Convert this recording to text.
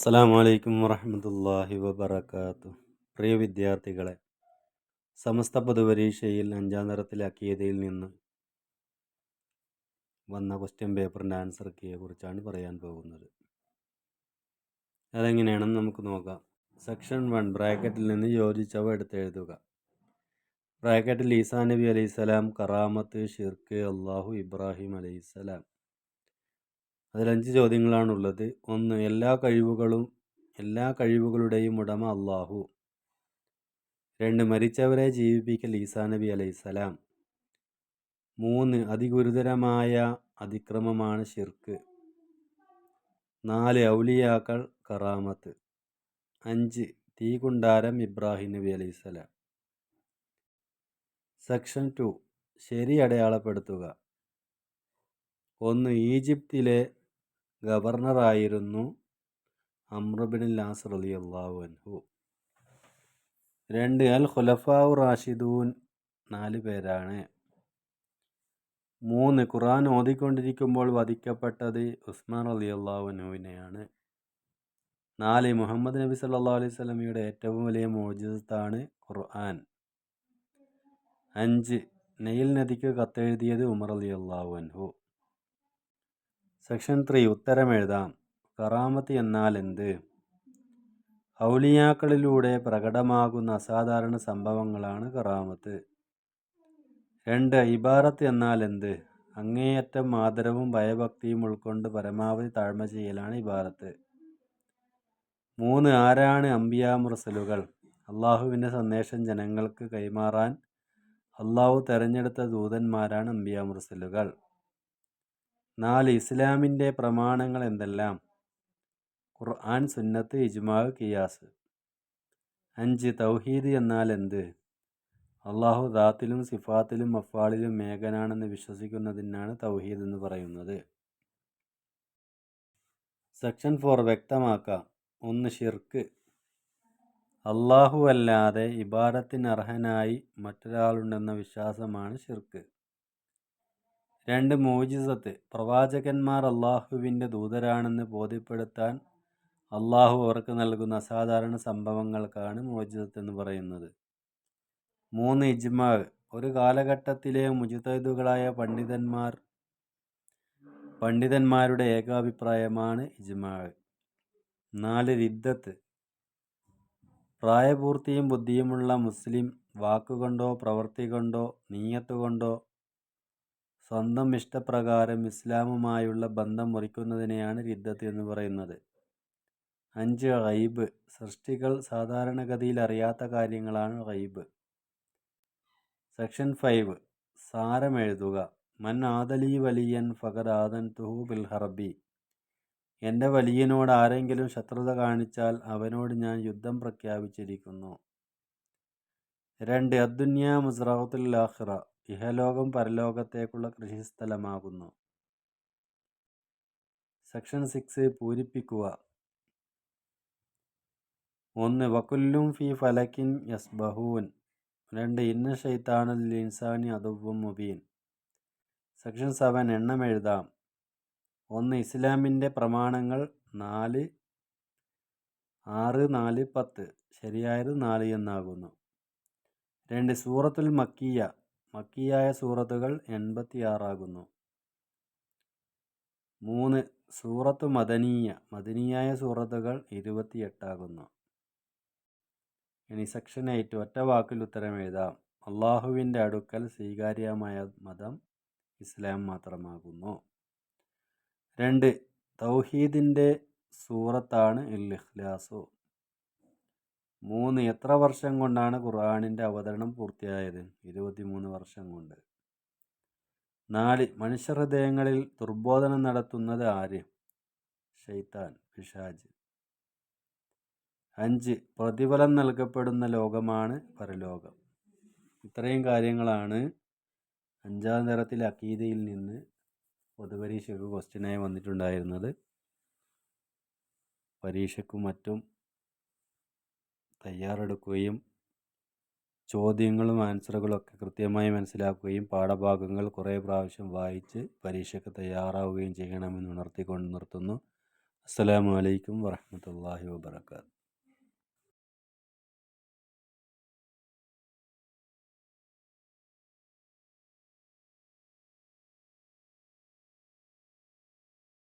അസ്സലാമു അലൈക്കും വറഹ്മത്തുള്ളാഹി വബറകാതുഹു. പ്രിയ വിദ്യാർത്ഥികളെ, സമസ്ത പൊതുപരീക്ഷയിൽ 5-ാം തരത്തിലെ അഖീദയിൽ നിന്ന് വന്ന ക്വസ്റ്റ്യൻ പേപ്പറിൻ്റെ ആൻസർ കീയെ കുറിച്ചാണ് പറയാൻ പോകുന്നത്. അതെങ്ങനെയാണെന്ന് നമുക്ക് നോക്കാം. സെക്ഷൻ 1 ബ്രാക്കറ്റിൽ നിന്ന് യോജിച്ചവ എടുത്തെഴുതുക. ബ്രാക്കറ്റിൽ ഈസാ നബി അലൈഹിസ്സലാം, കറാമത്ത്, ഷിർക്ക്, അള്ളാഹു, ഇബ്രാഹിം അലൈഹിസ്സലാം. അതിൽ 5 ചോദ്യങ്ങളാണുള്ളത്. 1. എല്ലാ കഴിവുകളുടെയും ഉടമ അള്ളാഹു. 2. മരിച്ചവരെ ജീവിപ്പിക്കൽ ഈസാ നബി അലൈഹിസ്സലാം. 3. അതിഗുരുതരമായ അതിക്രമമാണ് ഷിർക്ക്. 4. ഔലിയാക്കൾ, കറാമത്ത്. 5. തീകുണ്ടാരം, ഇബ്രാഹിം നബി അലൈഹിസ്സലാം. സെക്ഷൻ 2 ശരി അടയാളപ്പെടുത്തുക. 1. ഈജിപ്തിലെ ഗവർണറായിരുന്നു അംർ ഇബ്നുൽ ആസ് റളിയല്ലാഹു അൻഹു. 2. അൽ ഖുലഫാഉ റാഷിദൂൻ 4 പേരാണ്. 3. ഖുർആൻ ഓതിക്കൊണ്ടിരിക്കുമ്പോൾ വധിക്കപ്പെട്ടത് ഉസ്മാൻ റളിയല്ലാഹു അൻഹുവിനെയാണ്. 4. മുഹമ്മദ് നബി സല്ലല്ലാഹു അലൈഹി വസല്ലമയുടെ ഏറ്റവും വലിയ മുഅ്ജിസത്താണ് ഖുർആൻ. 5. നൈൽ നദിക്ക് കത്തെഴുതിയത് ഉമർ റളിയല്ലാഹു അൻഹു. സെക്ഷൻ 3 ഉത്തരം എഴുതാം. കറാമത്ത് എന്നാൽ എന്ത്? ഔലിയാക്കളിലൂടെ പ്രകടമാകുന്ന അസാധാരണ സംഭവങ്ങളാണ് കറാമത്ത്. 2. ഇബാറത്ത് എന്നാൽ എന്ത്? അങ്ങേയറ്റം ആദരവും ഭയഭക്തിയും ഉൾക്കൊണ്ട് പരമാവധി താഴ്മ ചെയ്യലാണ് ഇബാറത്ത്. 3. ആരാണ് അംബിയാ മുർസലുകൾ? അള്ളാഹുവിൻ്റെ സന്ദേശം ജനങ്ങൾക്ക് കൈമാറാൻ അള്ളാഹു തെരഞ്ഞെടുത്ത ദൂതന്മാരാണ് അംബിയാ മുർസലുകൾ. 4. ഇസ്ലാമിൻ്റെ പ്രമാണങ്ങൾ എന്തെല്ലാം? ഖുർആൻ, സുന്നത്ത്, ഇജ്മാ, ഖിയാസ്. 5. തൗഹീദ് എന്നാൽ എന്ത്? അള്ളാഹു ദാത്തിലും സിഫാത്തിലും അഫ്ആലിലും ഏകനാണെന്ന് വിശ്വസിക്കുന്നതിനാണ് തൗഹീദ് എന്ന് പറയുന്നത്. സെക്ഷൻ 4 വ്യക്തമാക്കാം. 1. ഷിർക്ക്. അള്ളാഹു അല്ലാതെ ഇബാദത്തിന് അർഹനായി മറ്റൊരാളുണ്ടെന്ന വിശ്വാസമാണ് ഷിർക്ക്. 2. മുഅ്ജിസത്ത്. പ്രവാചകന്മാർ അള്ളാഹുവിൻ്റെ ദൂതരാണെന്ന് ബോധ്യപ്പെടുത്താൻ അള്ളാഹു അവർക്ക് നൽകുന്ന അസാധാരണ സംഭവങ്ങൾക്കാണ് മുഅ്ജിസത്ത് എന്ന് പറയുന്നത്. 3. ഇജ്മാ. ഒരു കാലഘട്ടത്തിലെ മുജ്തഹിദുകളായ പണ്ഡിതന്മാരുടെ ഏകാഭിപ്രായമാണ് ഇജ്മാ. 4. റിദ്ദത്ത്. പ്രായപൂർത്തിയും ബുദ്ധിയുമുള്ള മുസ്ലിം വാക്കുകൊണ്ടോ പ്രവൃത്തി കൊണ്ടോ നിയ്യത്തുകൊണ്ടോ സ്വന്തം ഇഷ്ടപ്രകാരം ഇസ്ലാമുമായുള്ള ബന്ധം മുറിക്കുന്നതിനെയാണ് റിദ്ദത്ത് എന്ന് പറയുന്നത്. 5. ഗൈബ്. സൃഷ്ടികൾ സാധാരണഗതിയിൽ അറിയാത്ത കാര്യങ്ങളാണ് ഗൈബ്. സെക്ഷൻ 5 സാരം എഴുതുക. മൻ ആദലി വലിയൻ ഫഖദ് ആദൻതുഹു ബിൽ ഹർബി. എൻ്റെ വലിയനോട് ആരെങ്കിലും ശത്രുത കാണിച്ചാൽ അവനോട് ഞാൻ യുദ്ധം പ്രഖ്യാപിച്ചിരിക്കുന്നു. 2. അദ്ദുന്യാ മുസ്റഅത്തുൽ ആഖിറ. ഇഹലോകം പരലോകത്തേക്കുള്ള കൃഷിസ്ഥലമാകുന്നു. സെക്ഷൻ 6 പൂരിപ്പിക്കുക. 1. വകുല്ലും ഫി ഫലക്കിൻ യസ്ബഹൂൻ. 2. ഇന്ന ശൈത്താന ലിൽ ഇൻസാനി അദുവ്വും മുബീൻ. സെക്ഷൻ 7 എണ്ണം എഴുതാം. 1. ഇസ്ലാമിൻ്റെ പ്രമാണങ്ങൾ 4, 6, 4, 10. ശരിയായത് 4 എന്നാകുന്നു. 2. സൂറത്തുൽ മക്കിയ. മക്കിയായ സൂറത്തുകൾ 86 ആകുന്നു. 3. സൂറത്തു മദനിയ. മദനിയായ സൂറത്തുകൾ 28 ആകുന്നു. ഇനി സെക്ഷൻ 8 ഒറ്റ വാക്കിൽ ഉത്തരം എഴുതാം. അള്ളാഹുവിൻ്റെ അടുക്കൽ സ്വീകാര്യമായ മതം ഇസ്ലാം മാത്രമാകുന്നു. 2. തൗഹീദിൻ്റെ സൂറത്താണ് അൽ ഇഖ്ലാസു. 3. എത്ര വർഷം കൊണ്ടാണ് ഖുർആനിൻ്റെ അവതരണം പൂർത്തിയായത്? 23 വർഷം കൊണ്ട്. 4. മനുഷ്യഹൃദയങ്ങളിൽ ദുർബോധനം നടത്തുന്നത് ആര്? ശൈത്താൻ, പിശാച്. 5. പ്രതിഫലം നൽകപ്പെടുന്ന ലോകമാണ് പരലോകം. ഇത്രയും കാര്യങ്ങളാണ് 5-ാം തരത്തിലെ അഖീദയിൽ നിന്ന് പൊതുപരീക്ഷയ്ക്ക് ക്വസ്റ്റ്യനായി വന്നിട്ടുണ്ടായിരുന്നത്. പരീക്ഷയ്ക്കും മറ്റും തയ്യാറെടുക്കുകയും ചോദ്യങ്ങളും ആൻസറുകളൊക്കെ കൃത്യമായി മനസ്സിലാക്കുകയും പാഠഭാഗങ്ങൾ കുറേ പ്രാവശ്യം വായിച്ച് പരീക്ഷയ്ക്ക് തയ്യാറാവുകയും ചെയ്യണമെന്ന് ഉണർത്തിക്കൊണ്ട് നിർത്തുന്നു. അസ്സലാമു അലൈക്കും വറഹ്മത്തുള്ളാഹി വബറകാതുഹു.